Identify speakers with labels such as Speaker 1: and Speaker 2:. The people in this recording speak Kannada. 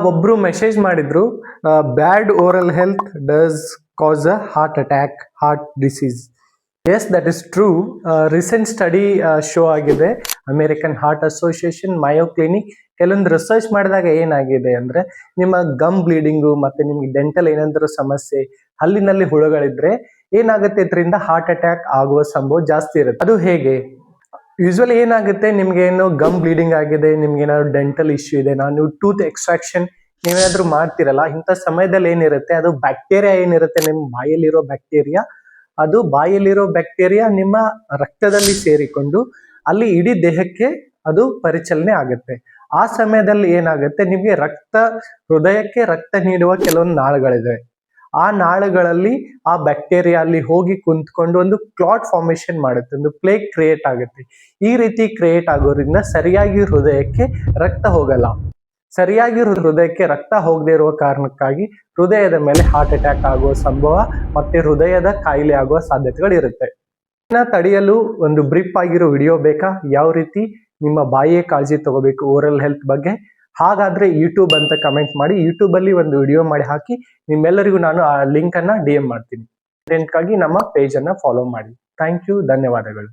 Speaker 1: ಒಬ್ರು ಮೆಸೇಜ್ ಮಾಡಿದ್ರು, bad oral health does cause a heart attack, heart disease. Yes, that is true. Recent study show ಆಗಿದೆ, American Heart Association, Mayo Clinic, ಕೆಲವೊಂದು ರಿಸರ್ಚ್ ಮಾಡಿದಾಗ ಏನಾಗಿದೆ ಅಂದ್ರೆ, ನಿಮ್ಮ ಗಮ್ ಬ್ಲೀಡಿಂಗು ಮತ್ತೆ ನಿಮ್ಗೆ ಡೆಂಟಲ್ ಏನಾದರೂ ಸಮಸ್ಯೆ, ಹಲ್ಲಿನಲ್ಲಿ ಹುಳುಗಳಿದ್ರೆ ಏನಾಗುತ್ತೆ, ಇದರಿಂದ ಹಾರ್ಟ್ ಅಟ್ಯಾಕ್ ಆಗುವ ಸಂಭವ ಜಾಸ್ತಿ ಇರುತ್ತೆ. ಅದು ಹೇಗೆ? ಯೂಶ್ವಲಿ ಏನಾಗುತ್ತೆ, ನಿಮ್ಗೆ ಏನೋ ಗಮ್ ಬ್ಲೀಡಿಂಗ್ ಆಗಿದೆ, ನಿಮ್ಗೆ ಏನಾದ್ರು ಡೆಂಟಲ್ ಇಶ್ಯೂ ಇದೆ, ನೀವು ಟೂತ್ ಎಕ್ಸ್ಟ್ರಾಕ್ಷನ್ ನೀವೇನಾದ್ರೂ ಮಾಡ್ತಿರಲ್ಲ, ಇಂಥ ಸಮಯದಲ್ಲಿ ಏನಿರುತ್ತೆ, ಅದು ಬ್ಯಾಕ್ಟೀರಿಯಾ ಏನಿರುತ್ತೆ ನಿಮ್ಮ ಬಾಯಲ್ಲಿರೋ ಬ್ಯಾಕ್ಟೀರಿಯಾ, ಅದು ಬಾಯಲ್ಲಿರೋ ಬ್ಯಾಕ್ಟೀರಿಯಾ ನಿಮ್ಮ ರಕ್ತದಲ್ಲಿ ಸೇರಿಕೊಂಡು ಅಲ್ಲಿ ಇಡೀ ದೇಹಕ್ಕೆ ಅದು ಪರಿಚಲನೆ ಆಗುತ್ತೆ. ಆ ಸಮಯದಲ್ಲಿ ಏನಾಗುತ್ತೆ, ನಿಮ್ಗೆ ಹೃದಯಕ್ಕೆ ರಕ್ತ ನೀಡುವ ಕೆಲವೊಂದು ನಾಳಗಳಿದೆ. ಆ ನಾಳಗಳಲ್ಲಿ ಆ ಬ್ಯಾಕ್ಟೀರಿಯಾ ಅಲ್ಲಿ ಹೋಗಿ ಕುಂತ್ಕೊಂಡು ಒಂದು ಕ್ಲಾಟ್ ಫಾರ್ಮೇಶನ್ ಮಾಡುತ್ತೆ, ಒಂದು ಪ್ಲೇಗ್ ಕ್ರಿಯೇಟ್ ಆಗುತ್ತೆ. ಈ ರೀತಿ ಕ್ರಿಯೇಟ್ ಆಗೋದ್ರಿಂದ ಸರಿಯಾಗಿ ಹೃದಯಕ್ಕೆ ರಕ್ತ ಹೋಗಲ್ಲ. ಸರಿಯಾಗಿ ಹೃದಯಕ್ಕೆ ರಕ್ತ ಹೋಗದೆ ಇರುವ ಕಾರಣಕ್ಕಾಗಿ ಹೃದಯದ ಮೇಲೆ ಹಾರ್ಟ್ ಅಟ್ಯಾಕ್ ಆಗುವ ಸಂಭವ ಮತ್ತೆ ಹೃದಯದ ಕಾಯಿಲೆ ಆಗುವ ಸಾಧ್ಯತೆಗಳು ಇರುತ್ತೆ. ತಡೆಯಲು ಒಂದು ಬ್ರೀಫ್ ಆಗಿರೋ ವಿಡಿಯೋ ಬೇಕಾ, ಯಾವ ರೀತಿ ನಿಮ್ಮ ಬಾಯಿಯ ಕಾಳಜಿ ತಗೋಬೇಕು ಓರಲ್ ಹೆಲ್ತ್ ಬಗ್ಗೆ? ಹಾಗಾದ್ರೆ ಯೂಟ್ಯೂಬ್ ಅಂತ ಕಮೆಂಟ್ ಮಾಡಿ, ಯೂಟ್ಯೂಬ್ ಅಲ್ಲಿ ಒಂದು ವಿಡಿಯೋ ಮಾಡಿ ಹಾಕಿ, ನಿಮ್ಮೆಲ್ಲರಿಗೂ ನಾನು ಆ ಲಿಂಕ್ ಅನ್ನ DM ಮಾಡ್ತೀನಿ. ನಮ್ಮ ಪೇಜ್ ಅನ್ನ ಫಾಲೋ ಮಾಡಿ. ಥ್ಯಾಂಕ್ ಯು, ಧನ್ಯವಾದಗಳು.